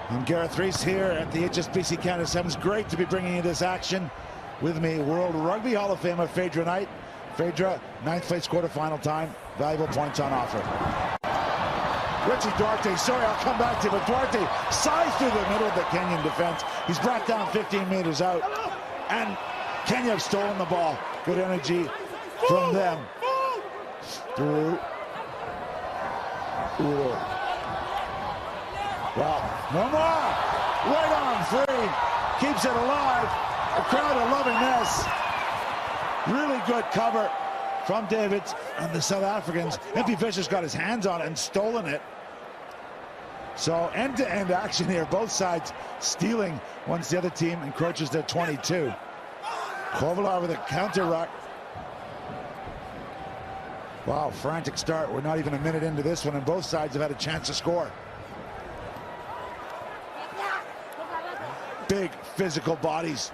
I'm Gareth Reese here at the HSBC Canada Sevens. Great to be bringing you this action. With me, World Rugby Hall of Famer Phaedra Knight. Phaedra, 9th place quarterfinal time. Valuable points on offer. Richie Duarte, sorry, I'll come back to you, but Duarte sized through the middle of the Kenyan defense. He's brought down 15 meters out, and Kenya have stolen the ball. Good energy from them. Through. Ooh. Well, no more. Right on, free. Keeps it alive. The crowd are loving this. Really good cover from Davids and the South Africans. Impey Fisher's got his hands on it and stolen it. So end-to-end action here. Both sides stealing once the other team encroaches their 22. Kovalar with a counter ruck. Wow, frantic start. We're not even a minute into this one, and both sides have had a chance to score. Big physical bodies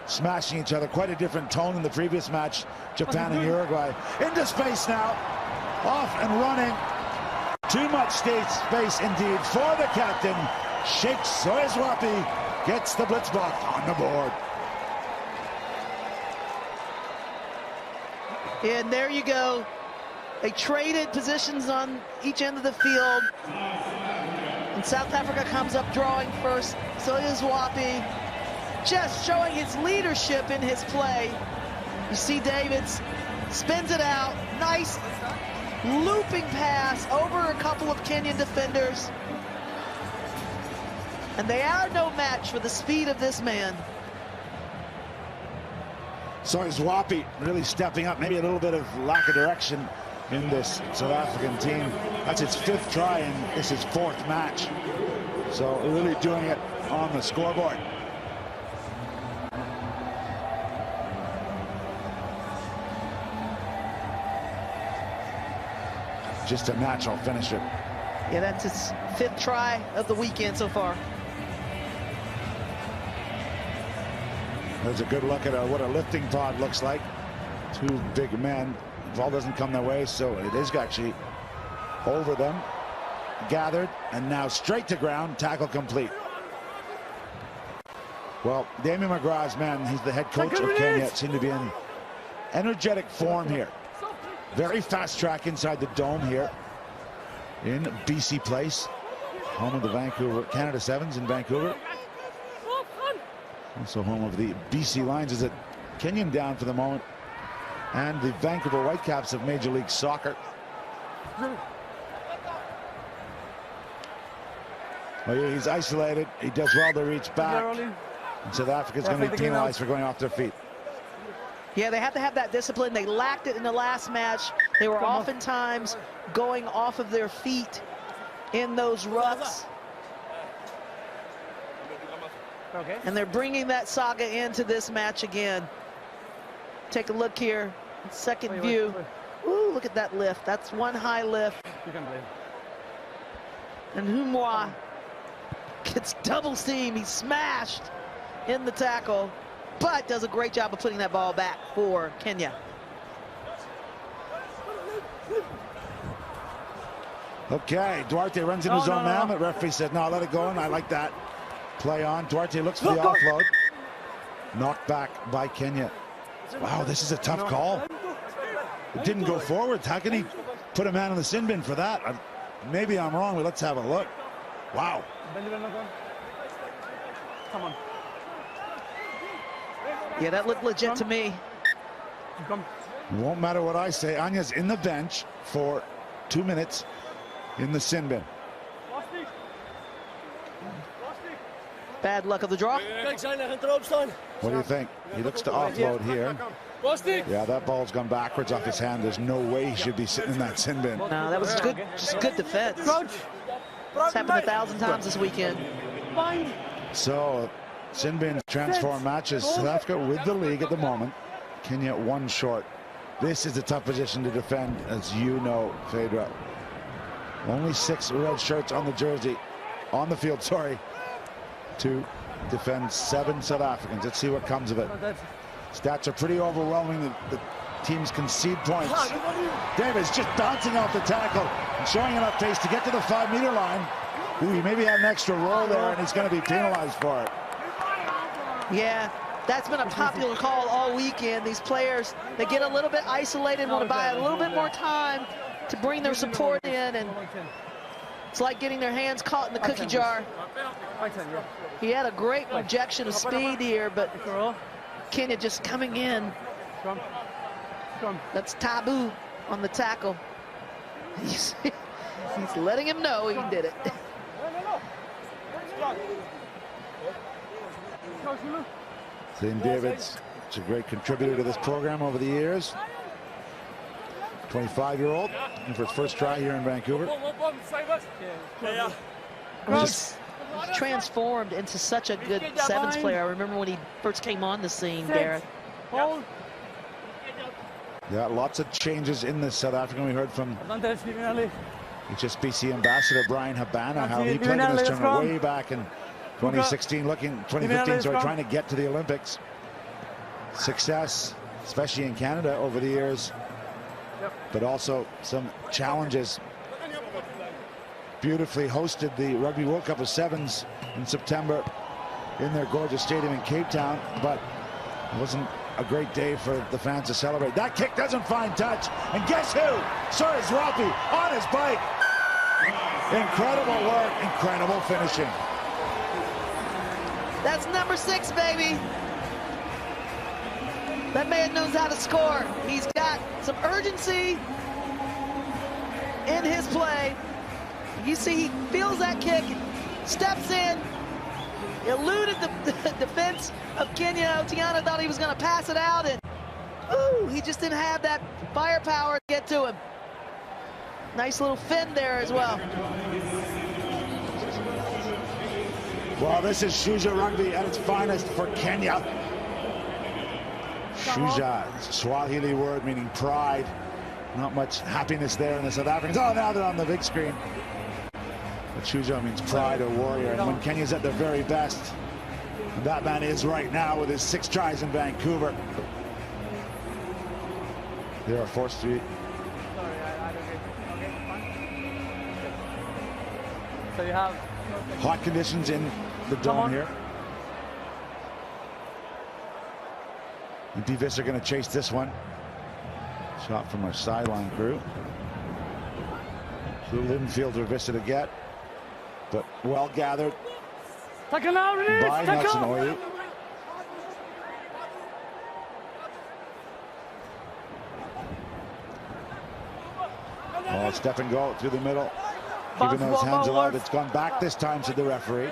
smashing each other. Quite a different tone than the previous match, Japan and Uruguay. Into space now. Off and running. Too much space indeed for the captain. Sheikh Soezwapi gets the blitz block on the board. And there you go. They traded positions on each end of the field. And South Africa comes up drawing first. Soezwapi just showing his leadership in his play. You see Davids spins it out. Nice looping pass over a couple of Kenyan defenders. And they are no match for the speed of this man. Soezwapi really stepping up. Maybe a little bit of lack of direction in this South African team. That's its 5th try, and this is 4th match. So really doing it on the scoreboard. Just a natural finisher. Yeah, that's his 5th try of the weekend so far. There's a good look at what a lifting pod looks like. Two big men. The ball doesn't come their way, so it is actually over them. Gathered, and now straight to ground. Tackle complete. Well, Damien McGraw's man, he's the head coach of Kenya, seem to be in energetic form here. Very fast track inside the dome here in BC Place, home of the Vancouver Canada Sevens in Vancouver. Also home of the BC Lions. Is it Kenyan down for the moment, and the Vancouver Whitecaps of Major League Soccer. Well, he's isolated. He does well to reach back. And South Africa's going to be penalized for going off their feet. Yeah, they have to have that discipline. They lacked it in the last match. They were oftentimes going off of their feet in those rucks. Okay. And they're bringing that saga into this match again. Take a look here. Second view. Ooh, look at that lift. That's one high lift. And Humwa gets double steam. He's smashed in the tackle, but does a great job of putting that ball back for Kenya. Okay, Duarte runs into his own man. The referee said, no, let it go, and I like that. Play on. Duarte looks for the offload. Knocked back by Kenya. Wow, this is a tough call. It didn't go forward. How can he put a man in the sin bin for that? Maybe I'm wrong, but let's have a look. Wow. Come on. Yeah, that looked legit to me. Won't matter what I say. Anya's in the bench for 2 minutes in the sin bin. Bad luck of the draw. What do you think? He looks to offload here. Yeah, that ball's gone backwards off his hand. There's no way he should be sitting in that sin bin. No, that was good, just good defense. It's happened 1,000 times this weekend. So, sin bins transform matches. South Africa with the league at the moment. Kenya 1 short. This is a tough position to defend, as you know, Phaedra. Only 6 red shirts on the jersey, on the field, sorry, to defend 7 South Africans. Let's see what comes of it. Stats are pretty overwhelming. The teams concede points. Davis just bouncing off the tackle and showing enough pace to get to the 5-meter line. Ooh, he maybe had an extra roll there, and he's going to be penalized for it. Yeah, that's been a popular call all weekend. These players, they get a little bit isolated, want to buy a little bit more time to bring their support in, and it's like getting their hands caught in the cookie jar. He had a great injection of speed here, but Kenya just coming in. That's taboo on the tackle. He's letting him know he did it. St. David's is a great contributor to this program over the years. 25-year-old, for his first try here in Vancouver. He's transformed into such a good sevens player. I remember when he first came on the scene, Gareth. Yeah, lots of changes in this South African. We heard from HSBC ambassador Brian Habana how he played in this tournament way back in 2016, 2015, sorry, trying to get to the Olympics. Success, especially in Canada over the years, but also some challenges. Beautifully hosted the Rugby World Cup of Sevens in September in their gorgeous stadium in Cape Town, but it wasn't a great day for the fans to celebrate. That kick doesn't find touch, and guess who? Cyrus Rapi on his bike. Incredible work, incredible finishing. That's number 6, baby. That man knows how to score. He's got some urgency in his play. You see, he feels that kick, steps in, eluded the defense of Kenya. Otieno thought he was going to pass it out, and ooh, he just didn't have that firepower to get to him. Nice little fin there as well. Well, this is Shuja rugby at its finest for Kenya. Shuja, Swahili word meaning pride. Not much happiness there in the South Africans. Oh, now they're on the big screen. But Shuja means pride or warrior. And when Kenya's at their very best, and that man is right now with his 6 tries in Vancouver. They are forced to. So you have Hot conditions in the dome here. The D-Vis are going to chase this one. Shot from our sideline crew. A little infield for Vista to get, but well gathered by Nelson Oyu. Oh, step and go through the middle. Keeping those hands alive. It's gone back this time, said the referee.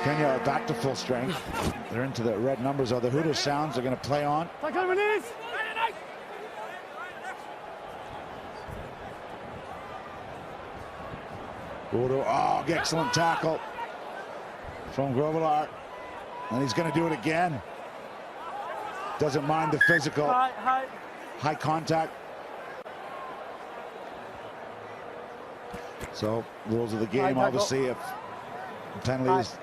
Kenya are back to full strength. They're into the red numbers. Are the Hooter sounds are going to play on. Oh, excellent tackle from Grovelar. And he's going to do it again. Doesn't mind the physical. High contact. So, rules of the game, obviously, if the penalty is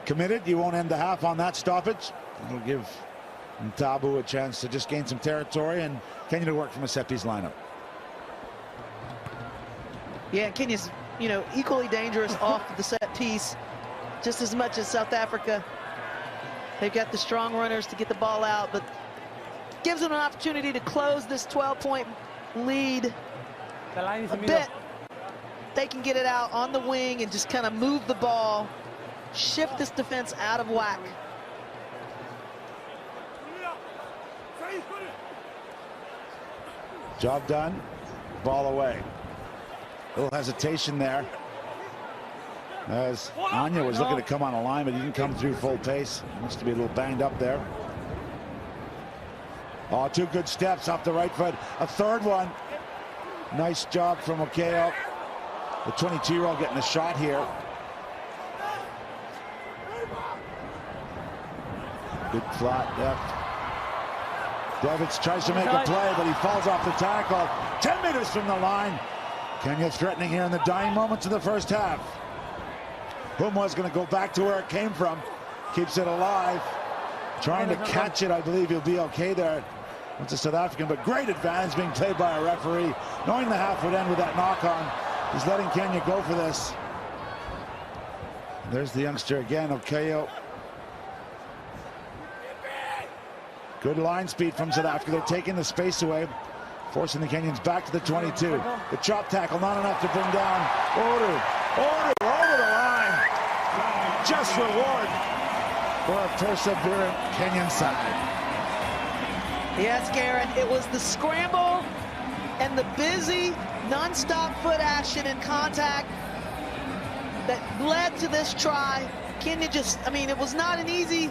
committed, you won't end the half on that stoppage. It'll give Ntabu a chance to just gain some territory and Kenya to work from a set piece lineup. Yeah, Kenya's, you know, equally dangerous off the set piece, just as much as South Africa. They've got the strong runners to get the ball out, but gives them an opportunity to close this 12-point lead a bit. They can get it out on the wing and just kind of move the ball, shift this defense out of whack. Job done, ball away. A little hesitation there as Anya was looking to come on a line, but he didn't come through full pace. Must be a little banged up there. Oh, 2 good steps off the right foot. A third one. Nice job from Okeo. The 22-year-old getting a shot here. Good flat left. Davids tries to make a play, but he falls off the tackle. 10 meters from the line. Kenya threatening here in the dying moments of the first half. Humwa's going to go back to where it came from. Keeps it alive. Trying to catch it. I believe he'll be okay there. It's a South African, but great advantage being played by a referee. Knowing the half would end with that knock-on. He's letting Kenya go for this. There's the youngster again, Okeo. Good line speed from South Africa. They're taking the space away, forcing the Kenyans back to the 22. The chop tackle, not enough to bring down Oru. Oru over the line. Just reward for a perseverant Kenyan side. Yes, Garrett, it was the scramble and the busy, non-stop foot action and contact that led to this try. Kenya just, I mean, it was not an easy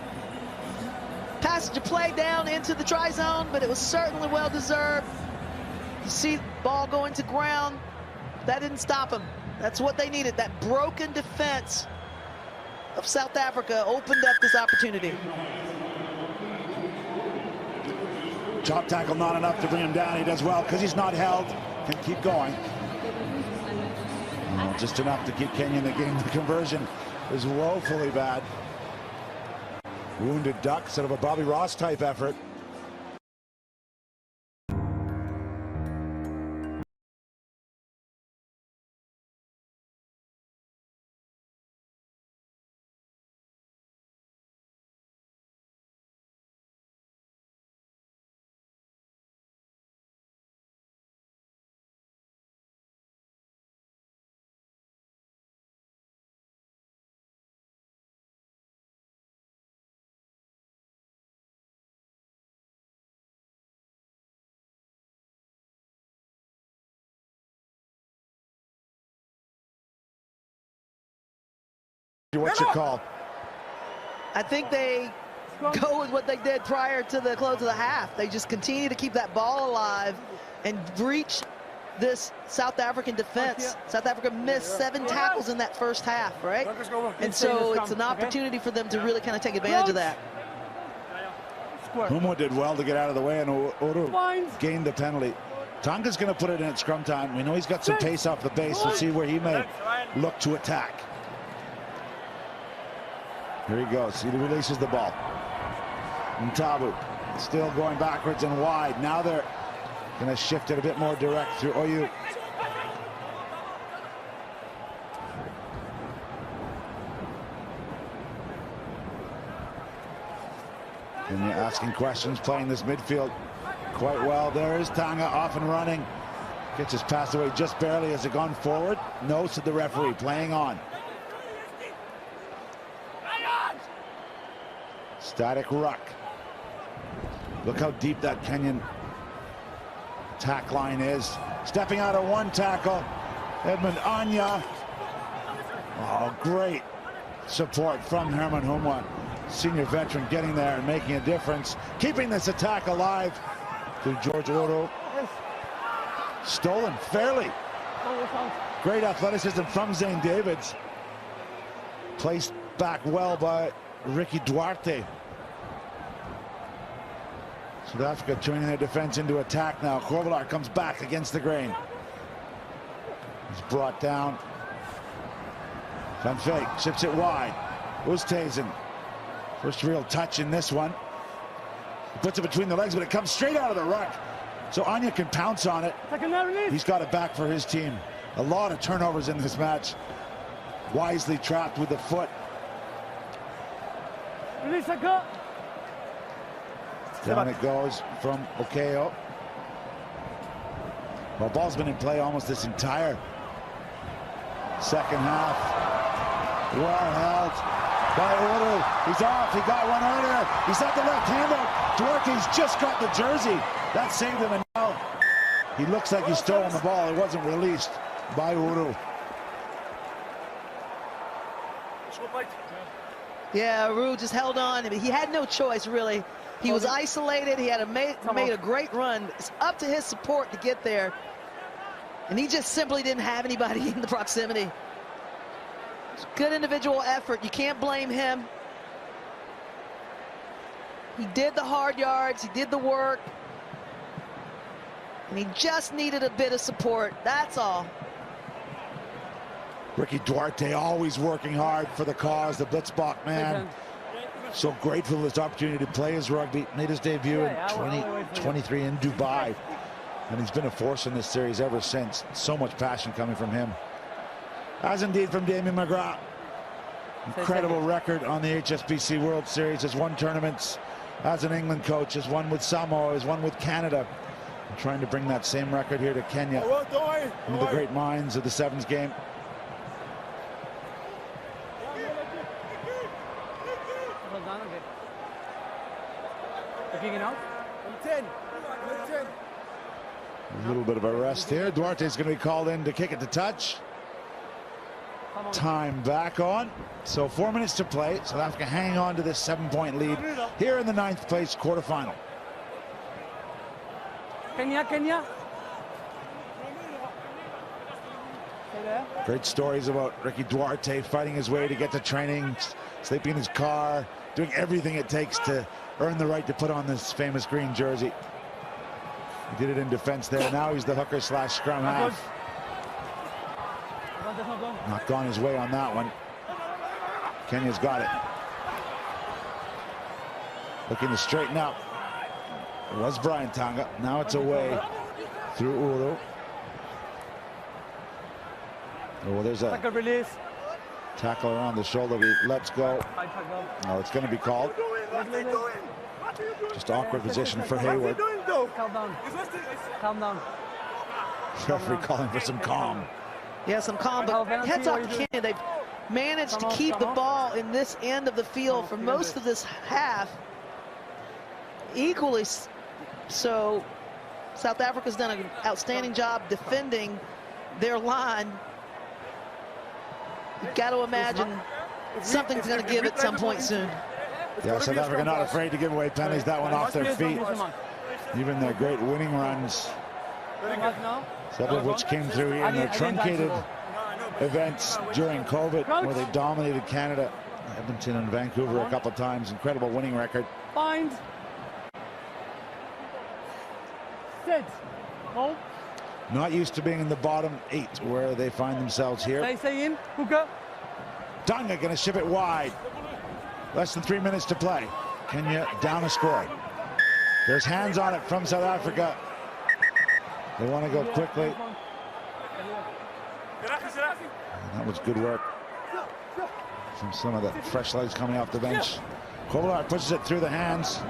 passage to play down into the try zone, but it was certainly well-deserved. You see the ball going to ground. That didn't stop them. That's what they needed. That broken defense of South Africa opened up this opportunity. Chop tackle not enough to bring him down. He does well because he's not held. Can keep going. Oh, just enough to keep Kenya in the game. The conversion is woefully bad. Wounded duck, sort of a Bobby Ross type effort. What's your call? I think they go with what they did prior to the close of the half. They just continue to keep that ball alive and breach this South African defense. South Africa missed 7 tackles in that first half, right? And so it's an opportunity for them to really kind of take advantage of that. Humo did well to get out of the way, and Oru gained the penalty. Tonga's going to put it in at scrum time. We know he's got some pace off the base. We'll see where he may look to attack. Here he goes. He releases the ball. Ntabu still going backwards and wide. Now they're going to shift it a bit more direct through Oyu. And you're asking questions, playing this midfield quite well. There is Tonga off and running. Gets his pass away just barely. Has it gone forward? No, said the referee. Playing on. Static ruck. Look how deep that Kenyan tack line is. Stepping out of one tackle, Edmund Anya. Oh, great support from Herman Humwa, senior veteran, getting there and making a difference, keeping this attack alive to George Oru. Stolen fairly. Great athleticism from Zane Davids. Placed back well by Ricky Duarte. South Africa turning their defense into attack now. Korvelar comes back against the grain. He's brought down. Van Fake chips it wide. Oosthuizen. First real touch in this one. He puts it between the legs, but it comes straight out of the ruck. So Anya can pounce on it. He's got it back for his team. A lot of turnovers in this match. Wisely trapped with the foot. Down it goes from Okeo. Well, ball's been in play almost this entire second half. Well held by Oru. He's off. He got one earlier. He's at the left hander. Duarte's just got the jersey. That saved him, and now he looks like he's stolen the ball. It wasn't released by Oru. Yeah, Oru just held on. I mean, he had no choice, really. He was isolated. He had made a great run. It's up to his support to get there. And he just simply didn't have anybody in the proximity. It's good individual effort. You can't blame him. He did the hard yards. He did the work. And he just needed a bit of support. That's all. Ricky Duarte always working hard for the cause, the Blitzbach man. So grateful for this opportunity to play his rugby. Made his debut in 2023 in Dubai. And he's been a force in this series ever since. So much passion coming from him. As indeed from Damien McGrath. Incredible record on the HSBC World Series. Has won tournaments as an England coach. Has won with Samoa. Has won with Canada. And trying to bring that same record here to Kenya. One of the great minds of the sevens game. A little bit of a rest here. Duarte's going to be called in to kick it to touch. Time back on. So 4 minutes to play. South Africa hang on to this 7-point lead here in the 9th place quarterfinal. Kenya. Great stories about Ricky Duarte fighting his way to get to training, sleeping in his car, doing everything it takes to earn the right to put on this famous green jersey. He did it in defense there. Now he's the hooker / scrum half. Not gone his way on that one. Kenya's got it. Looking to straighten up. It was Brian Tonga. Now it's away through Uru. Oh, there's a tackle around the shoulder. He lets go. No, it's going to be called. Just awkward position for Hayward. Calm down. Referee calling for some calm. Yeah, some calm, but heads off to Kenya. They've managed to keep the ball in this end of the field for most of this half. Equally so, South Africa's done an outstanding job defending their line. You've got to imagine something's going to give at some point soon. Yeah, South Africa not afraid to give away penalties. That one off their feet. Even their great winning runs, several of which came through in their truncated events during COVID, where they dominated Canada, Edmonton and Vancouver a couple of times. Incredible winning record. Bind. Sit. Hold. Not used to being in the bottom 8 where they find themselves here. Stay in. Hooker. Tonga going to ship it wide. Less than 3 minutes to play. Kenya down a score. There's hands on it from South Africa. They want to go quickly. And that was good work from some of the fresh legs coming off the bench. Kovalar pushes it through the hands.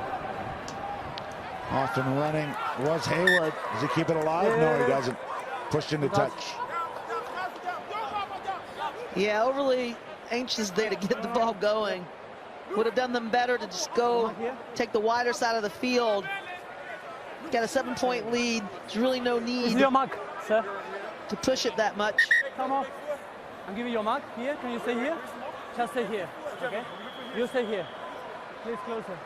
Off and running was Hayward. Does he keep it alive? No, he doesn't. Pushed into touch. Yeah, overly anxious there to get the ball going. Would have done them better to just go take the wider side of the field. Got a 7-point lead. There's really no need your mark, sir. to push it that much. Come on. I'm giving you your mark here. Can you stay here? Just stay here. Okay? You stay here. Please closer.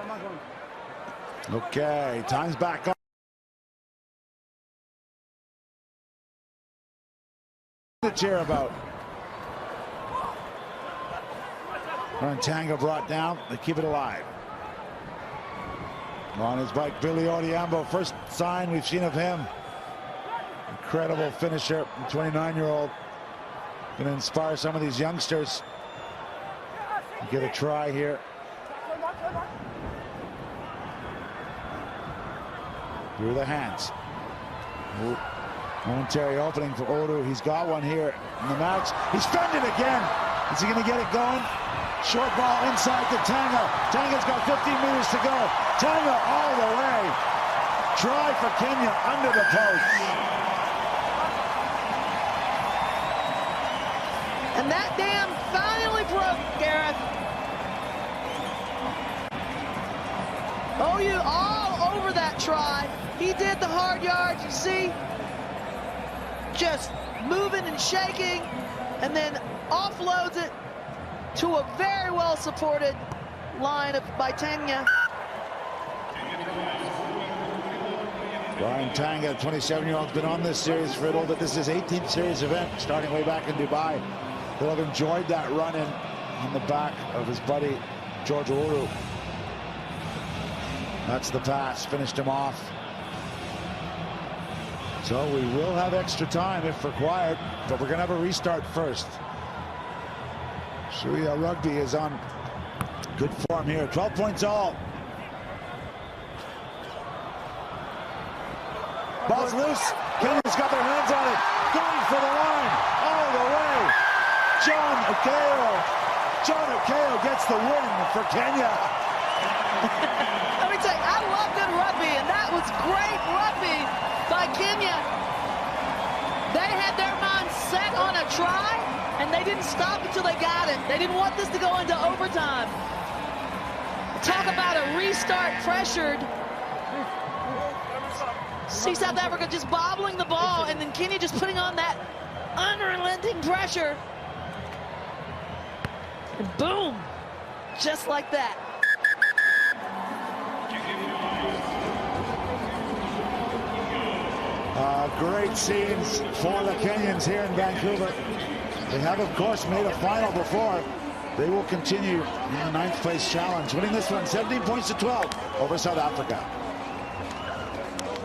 Come on, go on. Okay, time's back up. To cheer about. Tonga brought down. They keep it alive. On his bike, Billy Odhiambo. First sign we've seen of him. Incredible finisher, 29-year-old. Going to inspire some of these youngsters. Get a try here. Through the hands. Ooh. Momentary opening for Odu. He's got one here in the match. He's spent it again. Is he going to get it going? Short ball inside to Tonga. Tonga's got 15 meters to go. Tonga all the way. Try for Kenya under the post. And that dam finally broke, Gareth. OU all over that try. He did the hard yards, you see. Just moving and shaking, and then offloads it to a very well supported line by Tonga. Brian Tonga, 27-year-old, has been on this series for a little bit. This is his 18th series event, starting way back in Dubai. He'll have enjoyed that run-in on the back of his buddy, George Uru. That's the pass, finished him off. So we will have extra time if required, but we're going to have a restart first. Shuya Rugby is on good form here. 12 points all. Ball's loose. Kenya's got their hands on it. Going for the line. All the way. John Akeo gets the win for Kenya. Let me tell you, I love good rugby, and that was great rugby by Kenya. They had their mind set on a try, and they didn't stop until they got it. They didn't want this to go into overtime. Talk about a restart pressured. See South Africa just bobbling the ball, and then Kenya just putting on that unrelenting pressure. And boom, just like that. Great scenes for the Kenyans here in Vancouver. They have, of course, made a final before. They will continue in the 9th place challenge, winning this one 17 points to 12 over South Africa.